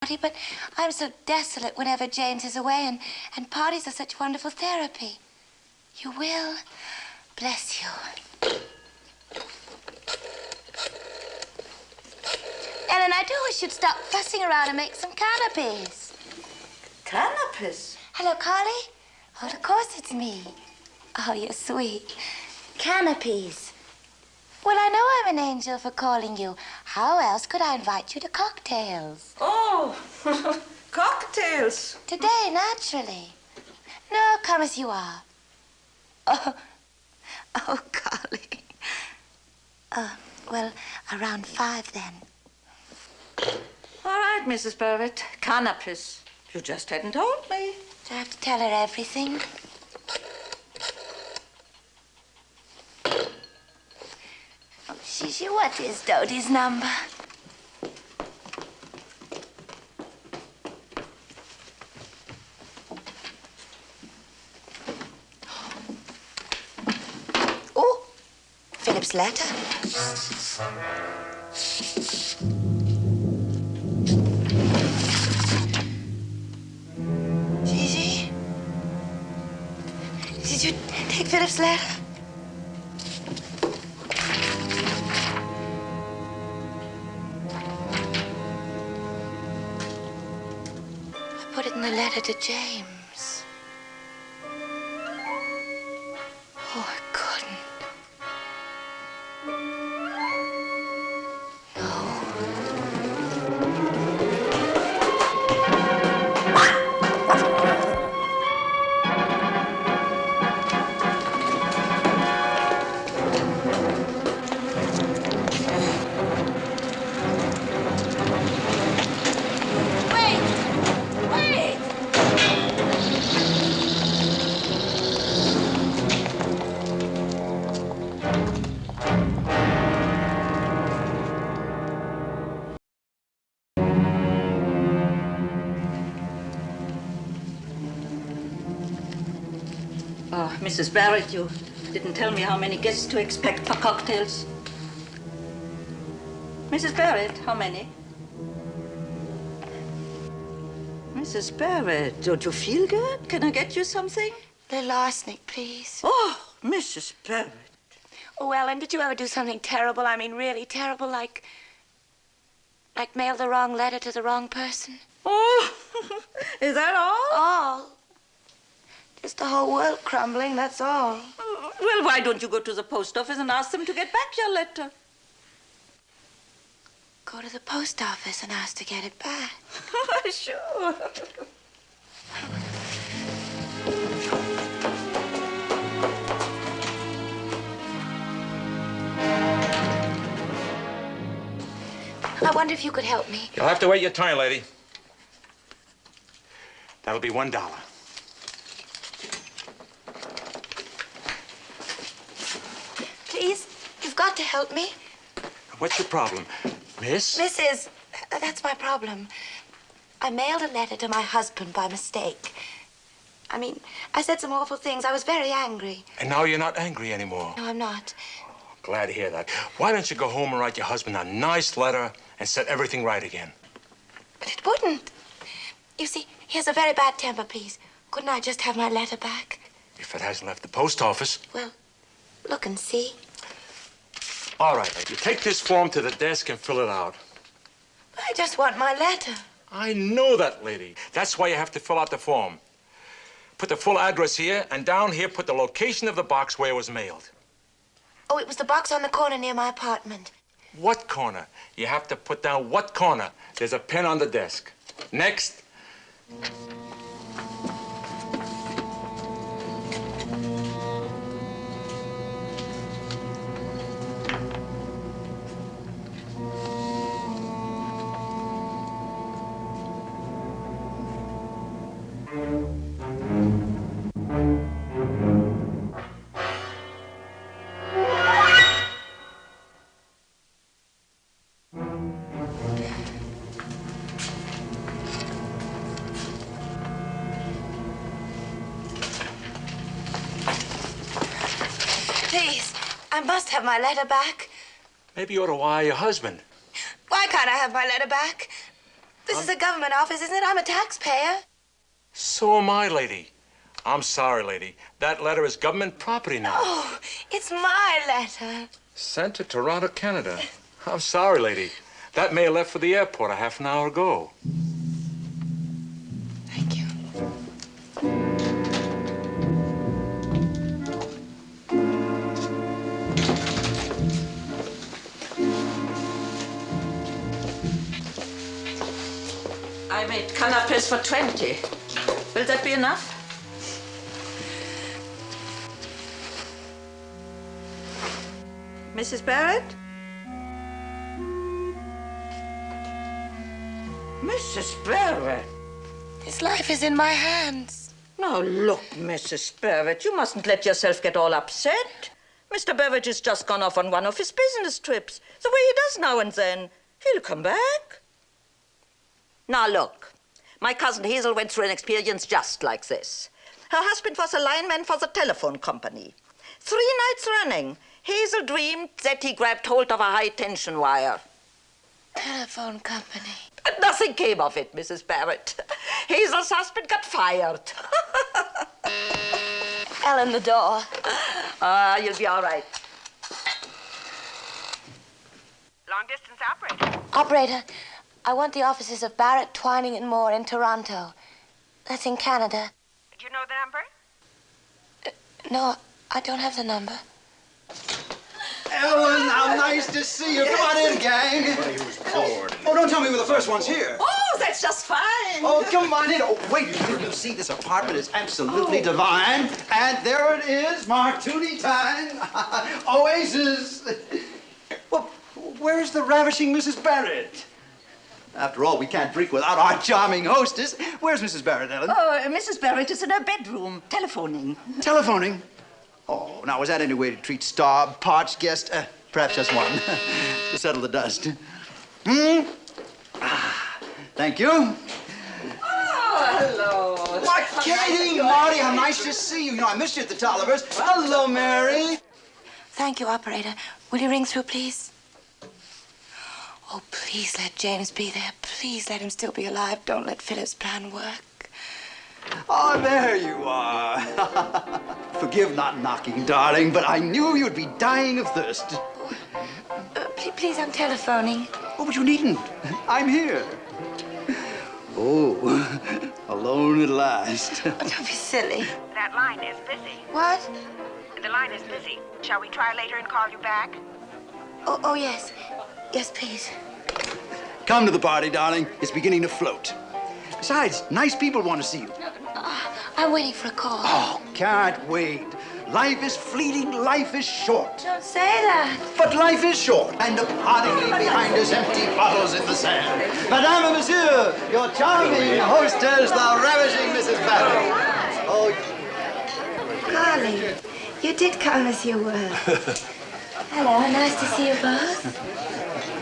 But I'm so desolate whenever James is away, and parties are such wonderful therapy. You will? Bless you. Ellen, I do wish you'd stop fussing around and make some canapes. Canapes? Hello, Carly? Oh, of course it's me. Oh, you're sweet. Canapes. Well, I know I'm an angel for calling you. How else could I invite you to cocktails? Oh, cocktails. Today, naturally. No, come as you are. Oh, Carly. Well, around 5 then. All right, Mrs. Barrett. Canapes. You just hadn't told me. Do I have to tell her everything? Oh, Gigi, what is Dodie's number? Oh, Philip's letter. Gigi? Did you take Philip's letter? I put it in the letter to James. Oh, I couldn't. Oh, Mrs. Barrett, you didn't tell me how many guests to expect for cocktails. Mrs. Barrett, how many? Mrs. Barrett, don't you feel good? Can I get you something? A little arsenic, please. Oh, Mrs. Barrett. Oh, Ellen, did you ever do something terrible? I mean, really terrible, like mail the wrong letter to the wrong person? Oh, is that all? All. Just the whole world crumbling, that's all. Well, why don't you go to the post office and ask them to get back your letter? Go to the post office and ask to get it back. Sure. I wonder if you could help me. You'll have to wait your turn, lady. That'll be $1. Please, you've got to help me. What's your problem, miss? Mrs. That's my problem. I mailed a letter to my husband by mistake. I mean, I said some awful things. I was very angry. And now you're not angry anymore. No, I'm not. Glad to hear that. Why don't you go home and write your husband a nice letter and set everything right again? But it wouldn't. You see, he has a very bad temper, please. Couldn't I just have my letter back? If it hasn't left the post office. Well, look and see. All right, you take this form to the desk and fill it out. I just want my letter. I know that, lady. That's why you have to fill out the form. Put the full address here, and down here put the location of the box where it was mailed. Oh, it was the box on the corner near my apartment. What corner? You have to put down what corner. There's a pen on the desk. Next. Please, I must have my letter back. Maybe you ought to wire your husband. Why can't I have my letter back? This is a government office, isn't it? I'm a taxpayer. So am I, lady. I'm sorry, lady. That letter is government property now. Oh, it's my letter. Sent to Toronto, Canada. I'm sorry, lady. That mail left for the airport a half an hour ago. Thank you. I made canapes for 20. Will that be enough? Mrs. Barrett? Mrs. Barrett? His life is in my hands. Now, look, Mrs. Barrett, you mustn't let yourself get all upset. Mr. Barrett has just gone off on one of his business trips, the way he does now and then. He'll come back. Now, look, my cousin Hazel went through an experience just like this. Her husband was a lineman for the telephone company. 3 nights running, Hazel dreamed that he grabbed hold of a high-tension wire. Telephone company. But nothing came of it, Mrs. Barrett. Hazel's husband got fired. Ellen, the door. You'll be all right. Long-distance operator. Operator, I want the offices of Barrett, Twining, and Moore in Toronto. That's in Canada. Do you know the number? No, I don't have the number. Ellen, how nice to see you. Come on in, gang. He was bored. Oh, don't tell me we're the first ones here. Oh, that's just fine. Oh, come on in. Oh, wait. You see, this apartment is absolutely divine. And there it is, Martini time. Oasis. Well, where's the ravishing Mrs. Barrett? After all, we can't drink without our charming hostess. Where's Mrs. Barrett, Ellen? Oh, Mrs. Barrett is in her bedroom, telephoning. Telephoning. Oh, now, was that any way to treat starved, parched guest? Perhaps just one, to settle the dust. Thank you. Oh, hello. Why, Katie, Marty, how nice to see you. You know, I missed you at the Tollivers. Hello, Mary. Thank you, operator. Will you ring through, please? Oh, please let James be there. Please let him still be alive. Don't let Philip's plan work. Oh, there you are. Forgive not knocking, darling, but I knew you'd be dying of thirst. Please, I'm telephoning. Oh, but you needn't. I'm here. Oh, alone at last. Oh, don't be silly. That line is busy. What? The line is busy. Shall we try later and call you back? Oh, yes. Yes, please. Come to the party, darling. It's beginning to float. Besides, nice people want to see you. I'm waiting for a call. Oh, can't wait. Life is fleeting, life is short. Don't say that. But life is short, and departing leave behind us empty bottles in the sand. Madame and Monsieur, your charming hostess, the ravishing Mrs. Barrett. Oh, Darling, you did come as you were. Hello, nice to see you both.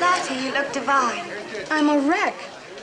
Lottie, you look divine. I'm a wreck.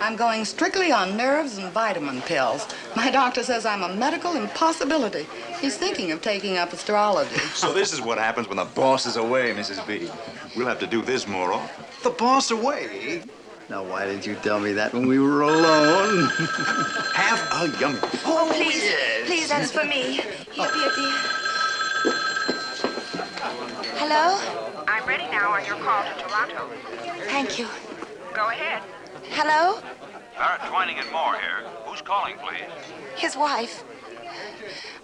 I'm going strictly on nerves and vitamin pills. My doctor says I'm a medical impossibility. He's thinking of taking up astrology. So this is what happens when the boss is away, Mrs. B. We'll have to do this more often. the boss away. Now, why didn't you tell me that when we were alone? Have a young. Oh, please, please, that's for me. Here, dear. Hello? I'm ready now on your call to Toronto. Thank you. Go ahead. Hello? Barrett, Twining and Moore here. Who's calling, please? His wife.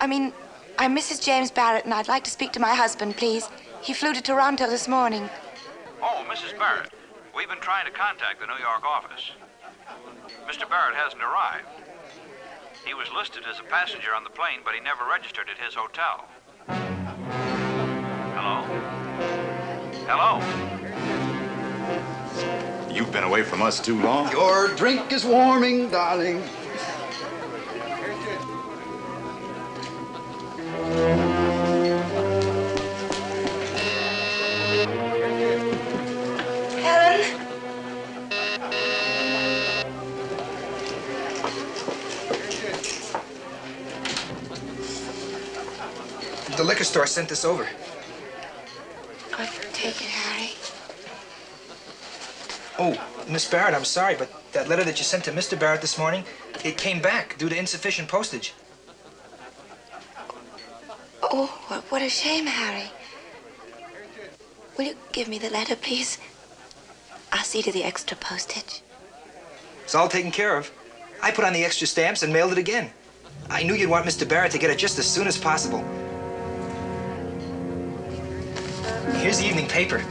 I'm Mrs. James Barrett, and I'd like to speak to my husband, please. He flew to Toronto this morning. Oh, Mrs. Barrett. We've been trying to contact the New York office. Mr. Barrett hasn't arrived. He was listed as a passenger on the plane, but he never registered at his hotel. Hello? Hello? You've been away from us too long. Your drink is warming, darling. Helen? The liquor store sent this over. Oh, take it, Harry. Oh, Miss Barrett, I'm sorry, but That letter that you sent to Mr. Barrett this morning, it came back due to insufficient postage. Oh, what a shame, Harry. Will you give me the letter, please? I'll see to the extra postage. It's all taken care of. I put on the extra stamps and mailed it again. I knew you'd want Mr. Barrett to get it just as soon as possible. Here's the evening paper.